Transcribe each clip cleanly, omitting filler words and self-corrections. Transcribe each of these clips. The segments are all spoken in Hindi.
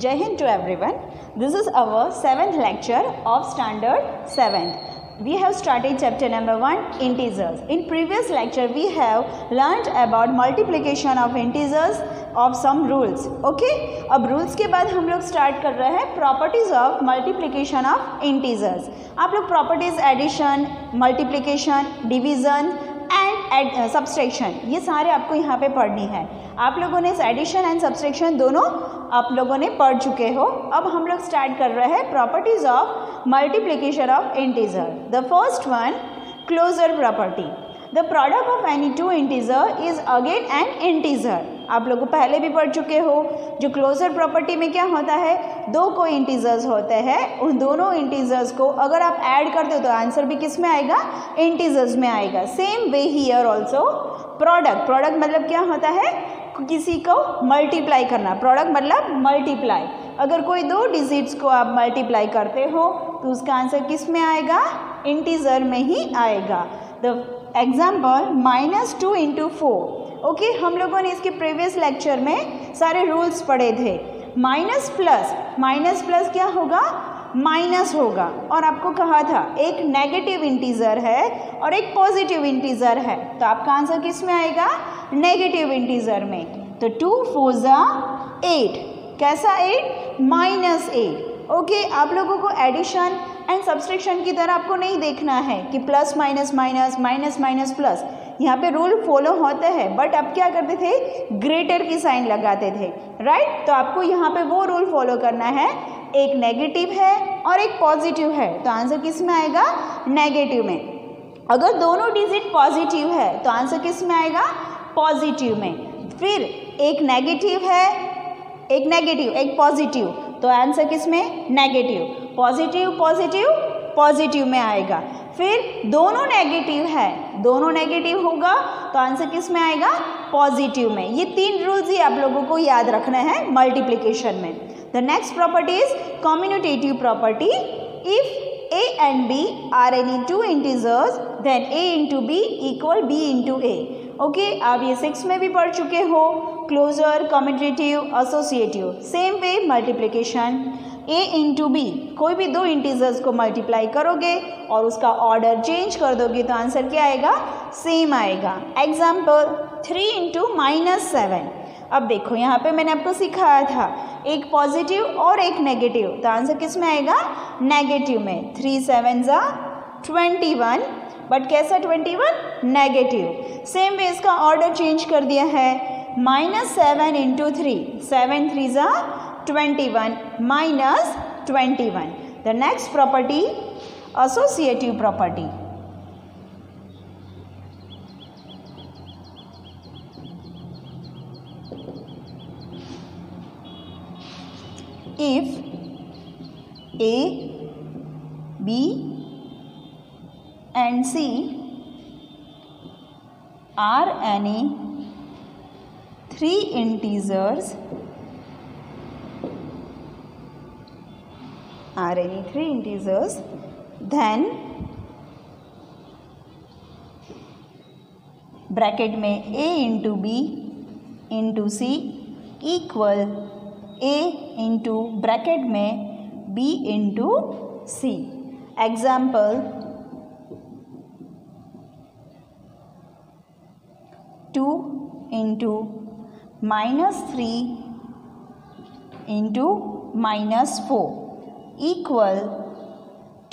Jai Hind to everyone. This is our 7th lecture of standard 7th. We have started chapter number 1, integers. In previous lecture we have learnt about multiplication of integers of some rules. Okay? अब rules के बाद हम लोग start कर रहे हैं properties of multiplication of integers. आप लोग properties addition, multiplication, division and subtraction ये सारे आपको यहाँ पे पढ़नी है. आप लोगों ने एडिशन एंड सब्सट्रैक्शन दोनों आप लोगों ने पढ़ चुके हो. अब हम लोग स्टार्ट कर रहे हैं properties of multiplication of integer. The first one, closure property. The product of any two integer is again an integer. आप लोग पहले भी पढ़ चुके हो. जो क्लोजर प्रॉपर्टी में क्या होता है, दो कोई इंटीजर्स होते हैं, उन दोनों इंटीजर्स को अगर आप ऐड कर दो तो आंसर भी किस में आएगा, इंटीजर्स में आएगा. Same way here also product. Product मतलब क्या होता है, किसी को मल्टीप्लाई करना. प्रोडक्ट मतलब मल्टीप्लाई. अगर कोई दो डिजिट्स को आप मल्टीप्लाई करते हो तो उसका आंसर किस में आएगा, इंटीजर में ही आएगा. The example -2 × 4. ओके, हम लोगों ने इसके प्रीवियस लेक्चर में सारे रूल्स पढ़े थे. माइनस प्लस क्या होगा, माइनस होगा. और आपको कहा था एक नेगेटिव इंटीजर है और एक पॉजिटिव इंटीजर है, तो आपका आंसर किस में आएगा, नेगेटिव इंटीजर में. तो 2 4 8. कैसा 8, -8. ओके, आप लोगों को एडिशन एंड सब्सट्रैक्शन की तरह आपको नहीं देखना है कि plus minus minus minus minus plus. यहाँ पे रूल फॉलो होते हैं, बट अब क्या करते थे, ग्रेटर की साइन लगाते थे, राइट. तो आपको यहाँ पे वो रूल फॉलो करना है, एक नेगेटिव है और एक पॉजिटिव है, तो आंसर किस में आएगा, नेगेटिव में. अगर दोनों डिजिट पॉजिटिव है तो आंसर किस में आएगा, पॉजिटिव में. फिर एक नेगेटिव है, एक नेगेटिव, एक पॉजिटिव, तो आंसर किस में, नेगेटिव. पॉजिटिव पॉजिटिव पॉजिटिव में आएगा. फिर दोनों नेगेटिव है, दोनों नेगेटिव होगा तो आंसर किस में आएगा, पॉजिटिव में. ये 3 रूल्स ही आप लोगों को याद रखना है मल्टीप्लिकेशन में. The next property is commutative property. If a and b are any two integers then a into b equal b into a. Okay, आप ये 6 में भी पढ़ चुके हो. Closure, commutative, associative. Same way multiplication. a into b, कोई भी दो इंटीजर्स को मल्टीप्लाई करोगे और उसका ऑर्डर चेंज कर दोगे तो आंसर क्या आएगा, सेम आएगा. एग्जाम्पल 3 × -7. अब देखो यहाँ पे मैंने आपको सिखाया था एक पॉजिटिव और एक नेगेटिव, तो आंसर किस में आएगा, नेगेटिव में. 3 7 21, बट कैसा 21, नेगेटिव. सेम वे इसका ऑर्डर चेंज कर दिया है. -7 × 3, 7 3 21 -21. The next property, associative property. If A, B and C are any 3 integers, then bracket में A into B into C equal A into bracket में B into C. Example 2 × -3 into -4 equal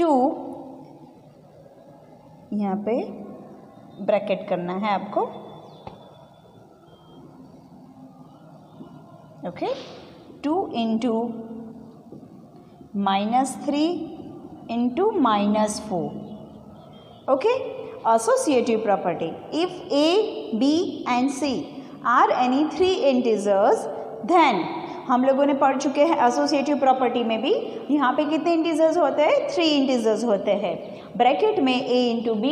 to, यहाँ पे ब्रैकेट करना है आपको. Okay, 2 × -3 into -4. Okay, associative property. If A, B and C are any 3 integers then, हम लोगों ने पढ़ चुके हैं एसोसिएटिव प्रॉपर्टी में भी यहाँ पे कितने इंटीजर्स होते हैं, 3 इंटीजर्स होते हैं. ब्रैकेट में A into B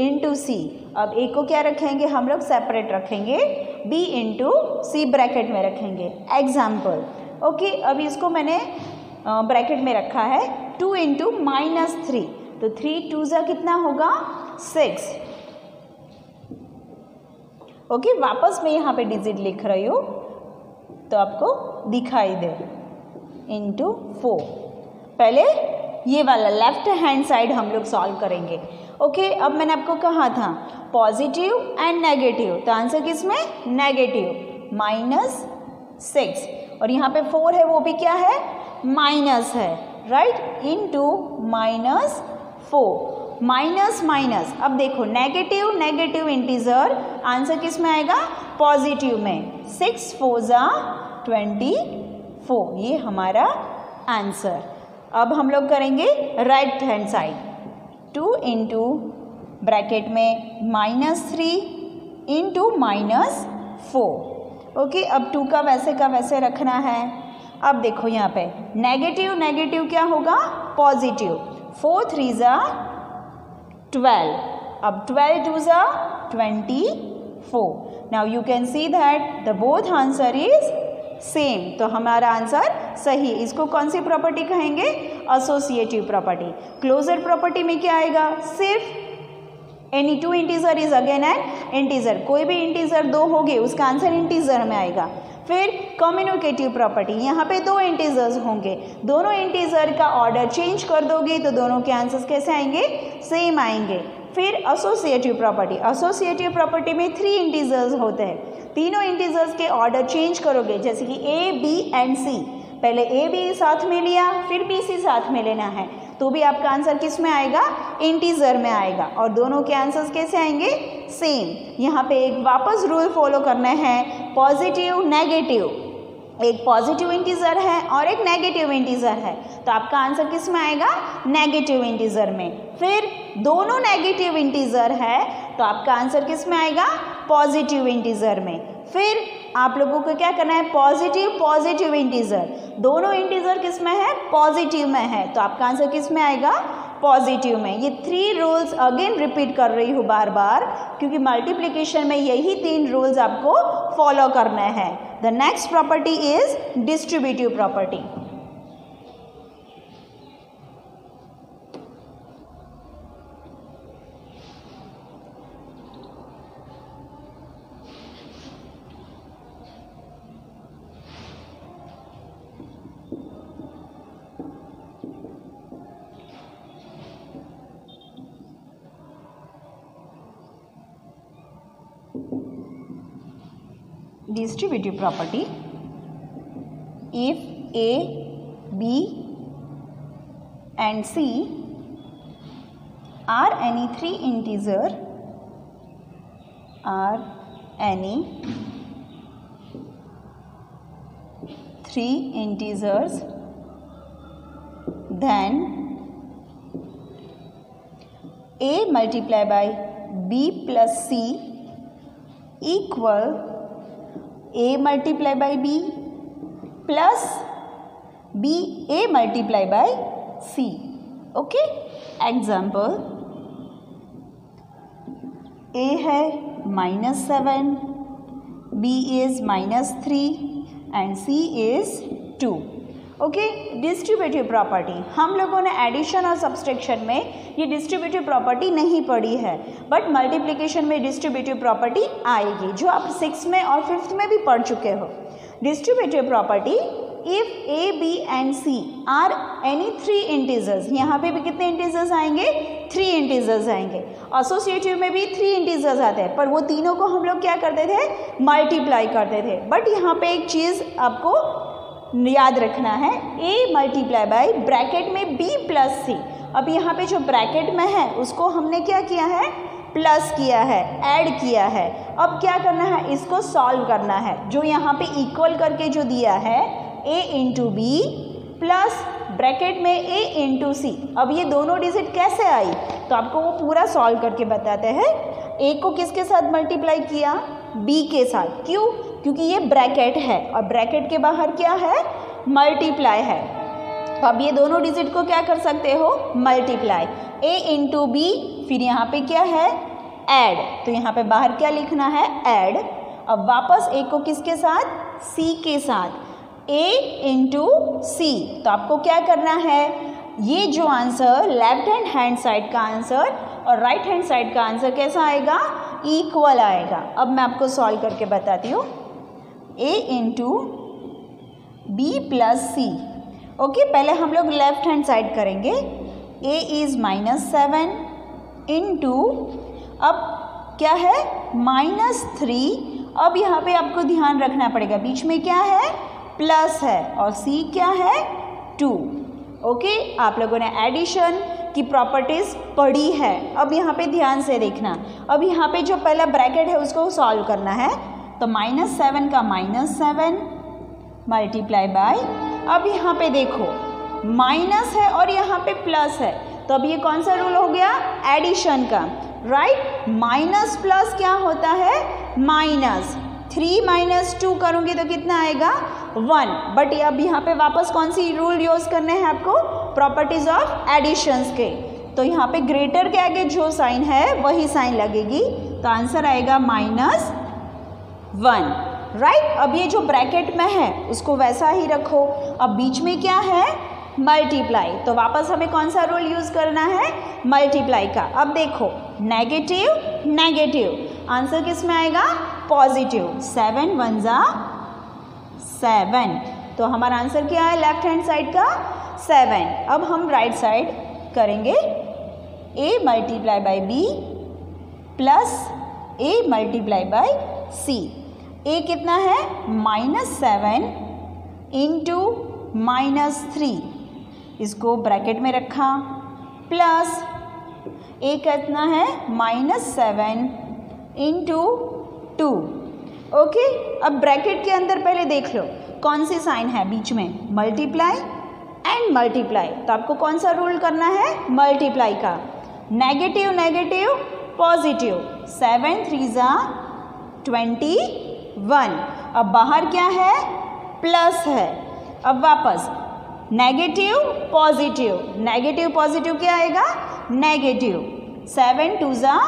into C. अब A को क्या रखेंगे, हम लोग सेपरेट रखेंगे, B into C ब्रैकेट में रखेंगे. एग्जाम्पल, ओके, अभी इसको मैंने ब्रैकेट में रखा है. 2 × -3, तो 3 2 कितना होगा, 6. ओके, वापस मैं यहाँ पे डिजिट लिख रही हूँ तो आपको दिखाई दे. इंटू 4। पहले ये वाला लेफ्ट हैंड साइड हम लोग सॉल्व करेंगे। ओके, अब मैंने आपको कहा था पॉजिटिव एंड नेगेटिव, तो आंसर किसमें नेगेटिव, -6, और यहाँ पे 4 है वो भी क्या है माइनस है, राइट, इंटू -4, माइनस माइनस। अब देखो नेगेटिव नेगेटिव इंटीजर, आंसर किस में आएगा पॉजिटिव में, 6 4 ज़ा 24, ये हमारा आंसर। अब हम लोग करेंगे right hand side, 2 into bracket में -3 इंटू -4। ओके, अब 2 का वैसे रखना है। अब देखो यहाँ पे नेगेटिव नेगेटिव क्या होगा पॉजिटिव, 4 3 ज़ा 12, अब 12 2 ज़ा 24। Now you can see that the both answer is same, तो हमारा आंसर सही। इसको कौन सी प्रॉपर्टी कहेंगे, एसोसिएटिव प्रॉपर्टी। क्लोजर प्रॉपर्टी में क्या आएगा, सिर्फ any 2 integer is again an integer, कोई भी इंटीजर 2 होंगे उसका आंसर इंटीजर में आएगा। फिर कम्युनिकेटिव प्रॉपर्टी, यहाँ पे 2 इंटीजर्स होंगे, दोनों इंटीजर का ऑर्डर चेंज कर दोगे तो दोनों के आंसर्स कैसे आएंगे, सेम आएंगे। फिर एसोसिएटिव प्रॉपर्टी, एसोसिएटिव प्रॉपर्टी में 3 इंटीजर्स होते हैं, तीनों इंटीजर्स के ऑर्डर चेंज करोगे, जैसे कि ए बी एंड सी, पहले ए बी साथ में लिया फिर बी सी साथ में लेना है, तो भी आपका आंसर किस में आएगा इंटीजर में आएगा, और दोनों के आंसर्स कैसे आएंगे सेम। यहाँ पे एक वापस रूल फॉलो करना है, पॉजिटिव नेगेटिव, एक पॉजिटिव इंटीजर है और एक नेगेटिव इंटीजर है, तो आपका आंसर किस में आएगा नेगेटिव इंटीजर में। फिर दोनों नेगेटिव इंटीजर है तो आपका आंसर किस में आएगा पॉजिटिव इंटीजर में। फिर आप लोगों को क्या करना है, पॉजिटिव पॉजिटिव इंटीजर, दोनों इंटीजर किस में है पॉजिटिव में है, तो आपका आंसर किस में आएगा पॉजिटिव में। ये 3 रूल्स अगेन रिपीट कर रही हूँ बार बार, क्योंकि मल्टीप्लिकेशन में यही 3 रूल्स आपको फॉलो करना है। The next property is distributive property. Distributive property, if A, B and C are any 3 integers, then A multiplied by B plus C equal A multiplied by B plus B A multiplied by C. Okay, example, A है -7, B is -3 and C is 2. Okay, distributive property, हम लोगों ने एडिशन और सब्सट्रैक्शन में ये डिस्ट्रीब्यूटिव प्रॉपर्टी नहीं पढ़ी है, बट मल्टीप्लिकेशन में डिस्ट्रीब्यूटिव प्रॉपर्टी आएगी, जो आप 6th में और 5th में भी पढ़ चुके हो। Distributive property, if a b and c are any 3 integers, यहाँ पे भी कितने इंटीजर्स आएंगे 3 इंटीजर्स आएंगे। एसोसिएटिव में भी 3 इंटीजर्स आते हैं, पर वो तीनों को हम लोग क्या करते थे मल्टीप्लाई करते थे। बट यहाँ पे एक चीज़ आपको याद रखना है, a मल्टीप्लाई बाई ब्रैकेट में b प्लस सी। अब यहाँ पे जो ब्रैकेट में है उसको हमने क्या किया है प्लस किया है, ऐड किया है। अब क्या करना है, इसको सॉल्व करना है। जो यहाँ पे इक्वल करके जो दिया है a into b plus bracket में a इंटू सी। अब ये दोनों डिजिट कैसे आई, तो आपको वो पूरा सॉल्व करके बताते हैं। a को किसके साथ मल्टीप्लाई किया, b के साथ। क्यों, क्योंकि ये ब्रैकेट है और ब्रैकेट के बाहर क्या है मल्टीप्लाई है। तो अब ये दोनों डिजिट को क्या कर सकते हो मल्टीप्लाई, a इंटू बी, फिर यहाँ पे क्या है ऐड, तो यहाँ पे बाहर क्या लिखना है ऐड। अब वापस a को किसके साथ c के साथ, a इंटू सी। तो आपको क्या करना है, ये जो आंसर लेफ्ट हैंड साइड का आंसर और राइट हैंड साइड का आंसर कैसा आएगा इक्वल आएगा। अब मैं आपको सॉल्व करके बताती हूँ, a into b plus c okay, पहले हम लोग लेफ्ट हैंड साइड करेंगे। a इज -7 इंटू, अब क्या है -3। अब यहाँ पे आपको ध्यान रखना पड़ेगा, बीच में क्या है प्लस है और c क्या है 2। ओके, आप लोगों ने एडिशन की प्रॉपर्टीज पढ़ी है। अब यहाँ पे ध्यान से देखना, अब यहाँ पे जो पहला ब्रैकेट है उसको सॉल्व करना है। तो -7 का -7 मल्टीप्लाई बाय, अब यहाँ पे देखो माइनस है और यहाँ पे प्लस है, तो अब ये कौन सा रूल हो गया एडिशन का, राइट। माइनस प्लस क्या होता है माइनस, 3 - 2 करूँगी तो कितना आएगा 1। बट अब यहाँ पे वापस कौन सी रूल यूज़ करने हैं आपको, प्रॉपर्टीज ऑफ एडिशंस के। तो यहाँ पे ग्रेटर के आगे जो साइन है वही साइन लगेगी, तो आंसर आएगा -1, राइट। अब ये जो ब्रैकेट में है उसको वैसा ही रखो। अब बीच में क्या है मल्टीप्लाई, तो वापस हमें कौन सा रूल यूज़ करना है मल्टीप्लाई का। अब देखो नेगेटिव नेगेटिव, आंसर किस में आएगा पॉजिटिव, 7 1 जा 7, तो हमारा आंसर क्या है लेफ्ट हैंड साइड का 7। अब हम राइट साइड करेंगे, a multiply by b plus a multiply by c। a कितना है -7 इंटू -3, इसको ब्रैकेट में रखा, प्लस a कितना है -7 इंटू 2। ओके, अब ब्रैकेट के अंदर पहले देख लो कौन सी साइन है बीच में, मल्टीप्लाई एंड मल्टीप्लाई, तो आपको कौन सा रूल करना है मल्टीप्लाई का। नेगेटिव नेगेटिव पॉजिटिव, 7 3 जा 21। अब बाहर क्या है प्लस है, अब वापस नेगेटिव पॉजिटिव क्या आएगा नेगेटिव, 7 2 जा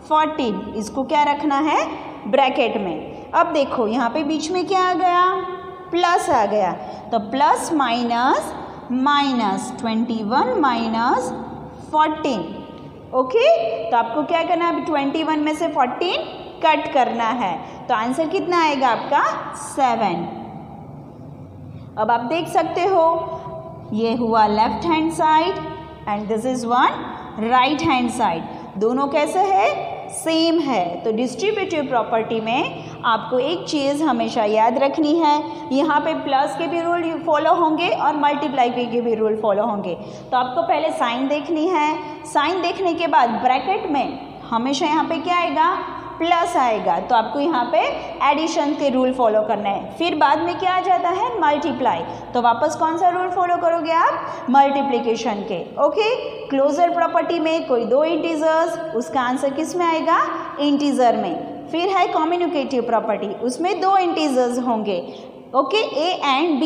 14, इसको क्या रखना है ब्रैकेट में। अब देखो यहाँ पे बीच में क्या आ गया प्लस आ गया, तो plus minus minus 21 minus 14। Okay, तो आपको क्या करना है, 21 में से 14 कट करना है, तो आंसर कितना आएगा आपका 7। अब आप देख सकते हो ये हुआ left hand side and this is one right hand side, दोनों कैसे है सेम है। तो डिस्ट्रीब्यूटिव प्रॉपर्टी में आपको एक चीज़ हमेशा याद रखनी है, यहाँ पे प्लस के भी रूल फॉलो होंगे और मल्टीप्लाई के भी रूल फॉलो होंगे। तो आपको पहले साइन देखनी है, साइन देखने के बाद ब्रैकेट में हमेशा यहाँ पे क्या आएगा प्लस आएगा, तो आपको यहाँ पे एडिशन के रूल फॉलो करना है। फिर बाद में क्या आ जाता है मल्टीप्लाई, तो वापस कौन सा रूल फॉलो करोगे आप मल्टीप्लिकेशन के। ओके, क्लोजर प्रॉपर्टी में कोई दो इंटीजर्स, उसका आंसर किस में आएगा इंटीजर में। फिर है कम्युनिकेटिव प्रॉपर्टी, उसमें दो इंटीजर्स होंगे। ओके, ए एंड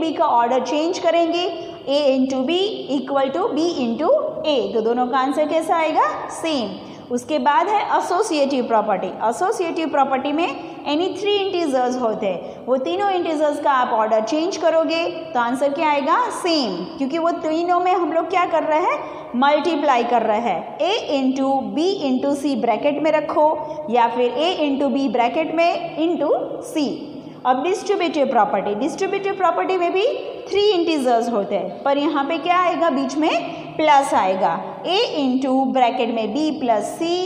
बी का ऑर्डर चेंज करेंगे, a into B equal to B into A, तो दोनों का आंसर कैसा आएगा सेम। उसके बाद है एसोसिएटिव प्रॉपर्टी, एसोसिएटिव प्रॉपर्टी में एनी 3 इंटीजर्स होते हैं, वो तीनों इंटीजर्स का आप ऑर्डर चेंज करोगे तो आंसर क्या आएगा सेम, क्योंकि वो तीनों में हम लोग क्या कर रहे हैं मल्टीप्लाई कर रहे हैं। a into b into c bracket में रखो या फिर a इंटू बी ब्रैकेट में इंटू सी। अब डिस्ट्रीब्यूटिव प्रॉपर्टी में भी 3 इंटीजर्स होते हैं, पर यहाँ पे क्या आएगा बीच में प्लस आएगा, a इंटू ब्रैकेट में b plus c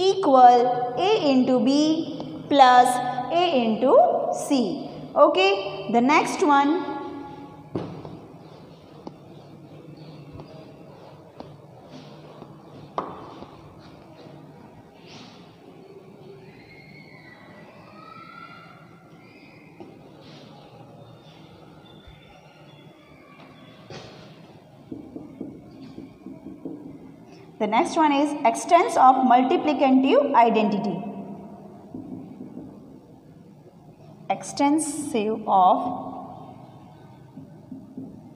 equal a into b plus a into c. Okay, the next one The next one is extents of multiplicative identity. Extensive of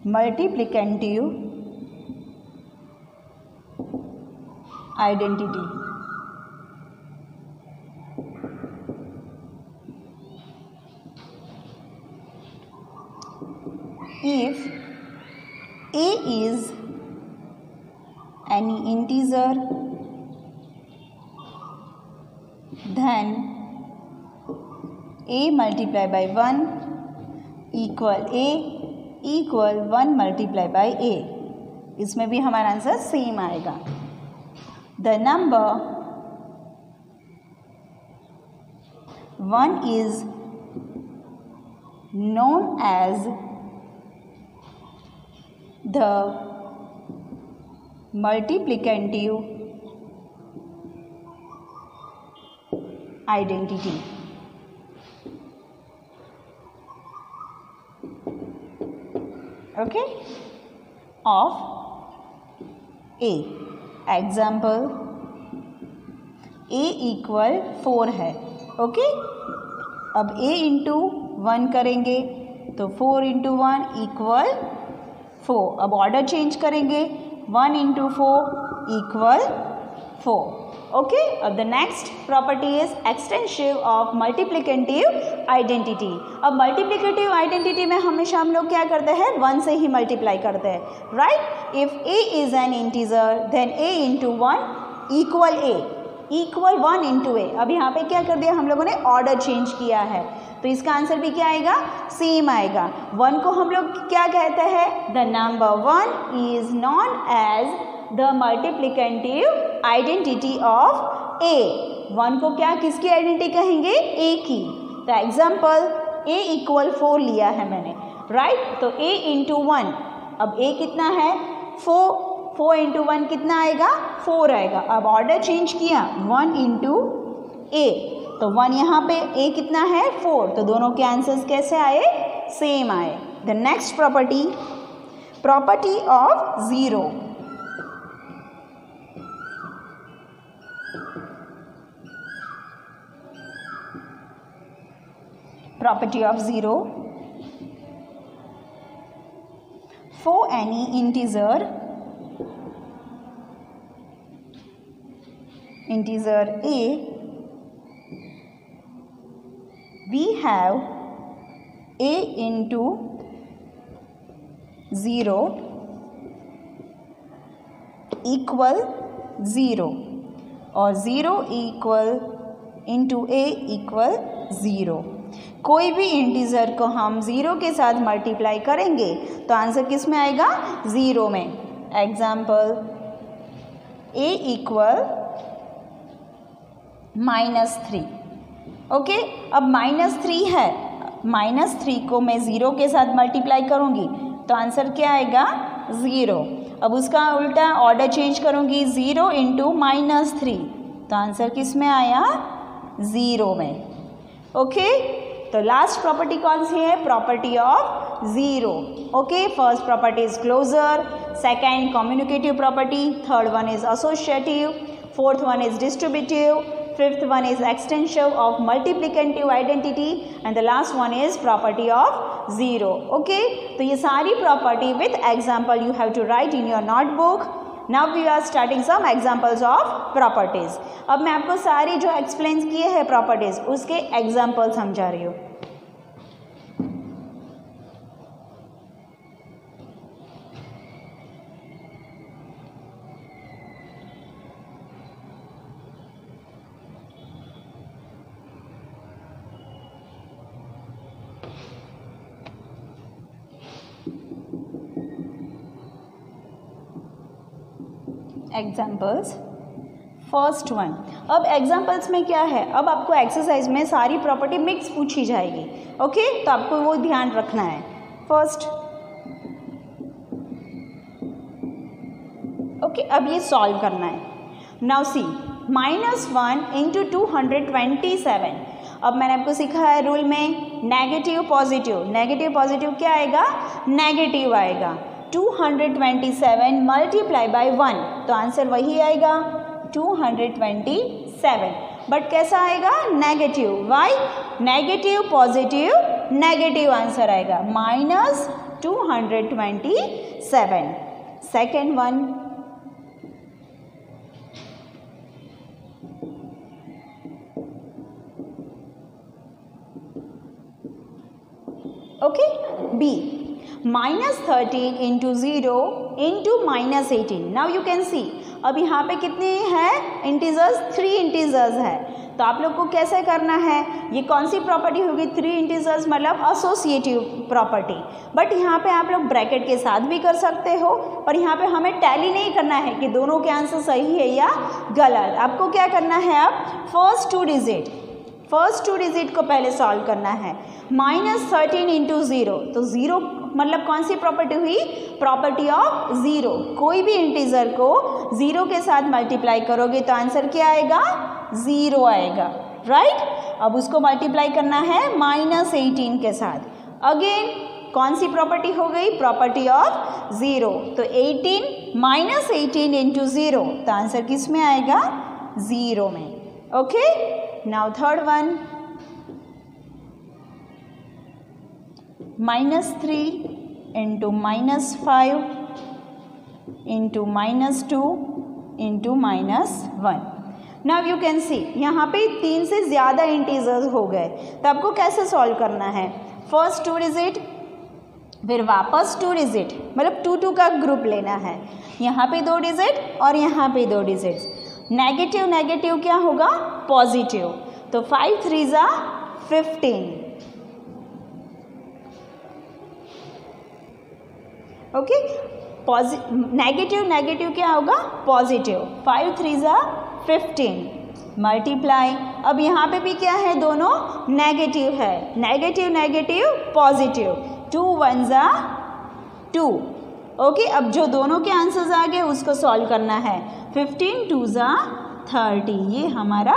multiplicative identity. If a is any integer, then a multiplied by 1 equal a equal 1 multiply by A. इसमें भी हमारा आंसर सेम आएगा। The number 1 is known as the multiplicative identity. Okay, of A. Example, A equal 4 है। ओके, अब A इंटू 1 करेंगे तो 4 इंटू 1 इक्वल 4। अब ऑर्डर चेंज करेंगे, 1 इंटू 4 इक्वल 4। ओके, अब the next property is extensive of multiplicative identity. अब मल्टीप्लिकेटिव आइडेंटिटी में हमेशा हम लोग क्या करते हैं, 1 से ही मल्टीप्लाई करते हैं, right. If A is an integer then A into 1 equal A equal 1 into A. अब यहाँ पे क्या कर दिया हम लोगों ने, ऑर्डर चेंज किया है, तो इसका आंसर भी क्या आएगा, सेम आएगा। 1 को हम लोग क्या कहते हैं, the number 1 is known as the multiplicative identity of A. 1 को क्या, किसकी आइडेंटिटी कहेंगे, ए की। तो एग्जाम्पल ए इक्वल 4 लिया है मैंने, राइट। तो ए इंटू 1, अब ए कितना है, 4 इंटू 1 कितना आएगा, 4 आएगा। अब ऑर्डर चेंज किया, 1 इंटू ए, तो 1 यहाँ पे, ए कितना है, 4, तो दोनों के आंसर्स कैसे आए, सेम आए। The next property, property of zero. Property of zero, for any integer a, we have a into 0 equal 0 और 0 equal into a equal 0। कोई भी इंटीजर को हम 0 के साथ मल्टीप्लाई करेंगे तो आंसर किस में आएगा, 0 में। Example a equal -3। ओके, अब -3 है, -3 को मैं 0 के साथ मल्टीप्लाई करूंगी तो आंसर क्या आएगा, 0। अब उसका उल्टा ऑर्डर चेंज करूंगी, 0 इंटू -3, तो आंसर किस में आया, 0 में। ओके, तो लास्ट प्रॉपर्टी कौन सी है, property of zero. Okay, first property is closure, second communicative property, third one is associative, fourth one is distributive, fifth one is extensive of multiplicative identity and the last one is property of zero. Okay, तो ये सारी property with example you have to write in your notebook. Now we are starting some examples of properties. अब मैं आपको सारी जो एक्सप्लेन किए हैं प्रॉपर्टीज उसके एग्जाम्पल समझा रही हूँ। Examples, first one. अब एग्जाम्पल्स में क्या है, अब आपको एक्सरसाइज में सारी प्रॉपर्टी मिक्स पूछी जाएगी। ओके, तो आपको वो ध्यान रखना है। फर्स्ट, ओके, अब ये सॉल्व करना है। Now see, -1 into 227। अब मैंने आपको सिखाया है रूल में नेगेटिव पॉजिटिव, नेगेटिव पॉजिटिव क्या आएगा, नेगेटिव आएगा। 227 मल्टीप्लाई बाय 1, तो आंसर वही आएगा 227, बट कैसा आएगा, negative. Why, negative positive negative answer आएगा, -227। Second one, okay, b, -13 into 0 into -18। Now you can see, अब यहाँ पे कितने हैं इंटीजर्स, 3 इंटीजर्स है, तो आप लोग को कैसे करना है, ये कौन सी प्रॉपर्टी होगी, 3 इंटीजर्स मतलब एसोसिएटिव प्रॉपर्टी। बट यहाँ पे आप लोग ब्रैकेट के साथ भी कर सकते हो, और यहाँ पे हमें टैली नहीं करना है कि दोनों के आंसर सही है या गलत। आपको क्या करना है, अब फर्स्ट टू डिजिट को पहले सॉल्व करना है। -13 इंटू 0, तो 0 मतलब कौन सी प्रॉपर्टी हुई, प्रॉपर्टी ऑफ 0। कोई भी इंटीजर को 0 के साथ मल्टीप्लाई करोगे तो आंसर क्या आएगा, 0 आएगा, राइट। अब उसको मल्टीप्लाई करना है -18 के साथ। अगेन कौन सी प्रॉपर्टी हो गई, प्रॉपर्टी ऑफ 0। तो 18 इंटू 0, तो आंसर किस में आएगा, 0 में। Okay, now third one, -3 into -5 into -2 into -1। Now you can सी यहाँ पे 3 से ज़्यादा इंटीजर्स हो गए, तो आपको कैसे सॉल्व करना है, फर्स्ट 2 डिजिट फिर वापस 2 डिजिट, मतलब 2 का ग्रुप लेना है। यहाँ पे 2 डिजिट और यहाँ पे 2 डिजिट्स, नेगेटिव नेगेटिव क्या होगा, पॉजिटिव। तो 5 3 ज़ा 15, ओके। नेगेटिव नेगेटिव क्या होगा, पॉजिटिव। 5 3 ज़ा 15, मल्टीप्लाई। अब यहाँ पे भी क्या है, दोनों नेगेटिव है, नेगेटिव नेगेटिव पॉजिटिव, 2 1 ज़ा 2, ओके। अब जो दोनों के आंसर्स आ गए उसको सॉल्व करना है। 15 2 ज़ा 30, ये हमारा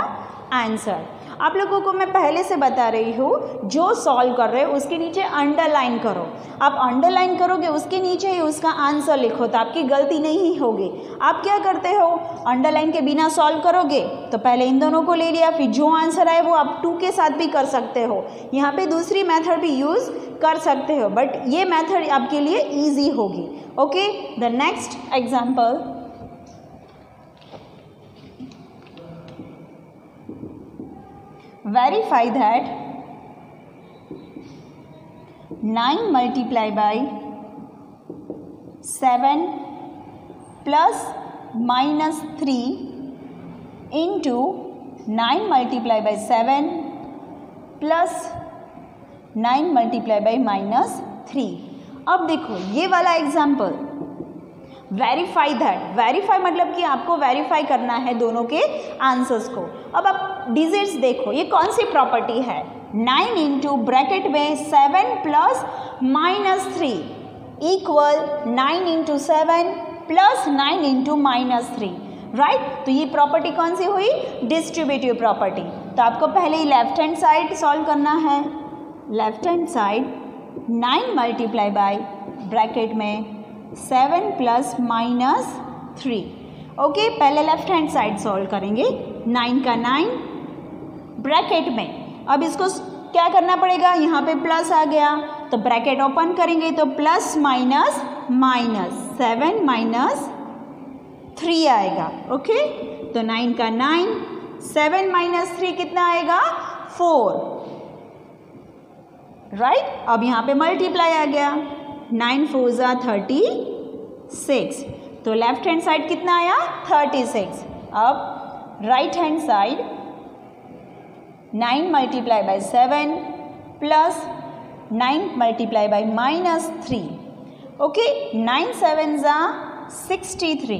आंसर। आप लोगों को मैं पहले से बता रही हूँ, जो सॉल्व कर रहे हो उसके नीचे अंडरलाइन करो। आप अंडरलाइन करोगे उसके नीचे ही उसका आंसर लिखो, तो आपकी गलती नहीं होगी। आप क्या करते हो, अंडरलाइन के बिना सॉल्व करोगे तो पहले इन दोनों को ले लिया, फिर जो आंसर आए वो आप 2 के साथ भी कर सकते हो। यहाँ पे दूसरी मेथड भी यूज़ कर सकते हो, बट ये मेथड आपके लिए ईजी होगी। Okay, the next example, verify that 9 multiplied by 7 plus minus 3 into 9 multiplied by 7 plus 9 multiplied by minus 3। अब देखो ये वाला एग्जाम्पल, वेरीफाई दैट, वेरीफाई मतलब कि आपको वेरीफाई करना है दोनों के आंसर्स को। अब आप डिजिट्स देखो, ये कौन सी प्रॉपर्टी है, 9 इंटू ब्रैकेट में 7 plus -3 equal 9 into 7 plus 9 into -3, right. तो ये प्रॉपर्टी कौन सी हुई, डिस्ट्रीब्यूटिव प्रॉपर्टी। तो आपको पहले ही लेफ्ट हैंड साइड सॉल्व करना है। Left hand side 9 multiply by bracket में 7 प्लस -3, ओके। पहले लेफ्ट हैंड साइड सॉल्व करेंगे, 9 का 9 ब्रैकेट में। अब इसको क्या करना पड़ेगा, यहाँ पे प्लस आ गया तो ब्रैकेट ओपन करेंगे तो प्लस माइनस माइनस 7 - 3 आएगा, ओके। तो 9 का 9, 7 - 3 कितना आएगा, 4, राइट। अब यहाँ पे मल्टीप्लाई आ गया, 9 4 ज़ा 36, तो लेफ्ट हैंड साइड कितना आया, 36। अब right hand side 9 multiply by 7 plus 9 multiply by -3, okay. 9 7 ज़ा 63,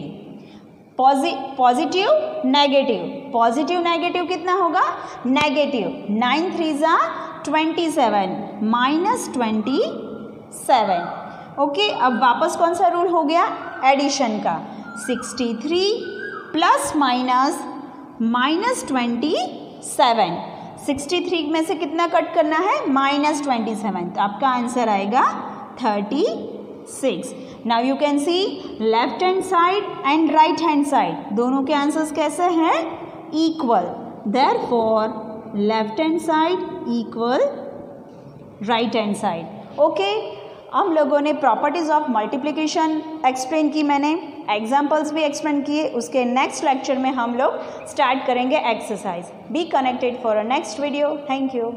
पॉजिटिव नेगेटिव, पॉजिटिव नेगेटिव कितना होगा, नेगेटिव। 9 3 ज़ा 27 -27, ओके। अब वापस कौन सा रूल हो गया, एडिशन का। 63 प्लस माइनस -27, 63 में से कितना कट करना है, -27, तो आपका आंसर आएगा 36। Now you can C left hand side and right hand side दोनों के आंसर्स कैसे हैं, equal. Therefore left hand side equal right hand side, okay. हम लोगों ने प्रॉपर्टीज़ ऑफ मल्टीप्लिकेशन एक्सप्लेन की, मैंने एग्जाम्पल्स भी एक्सप्लेन किए। उसके नेक्स्ट लेक्चर में हम लोग स्टार्ट करेंगे exercise. Be connected for a next video. Thank you.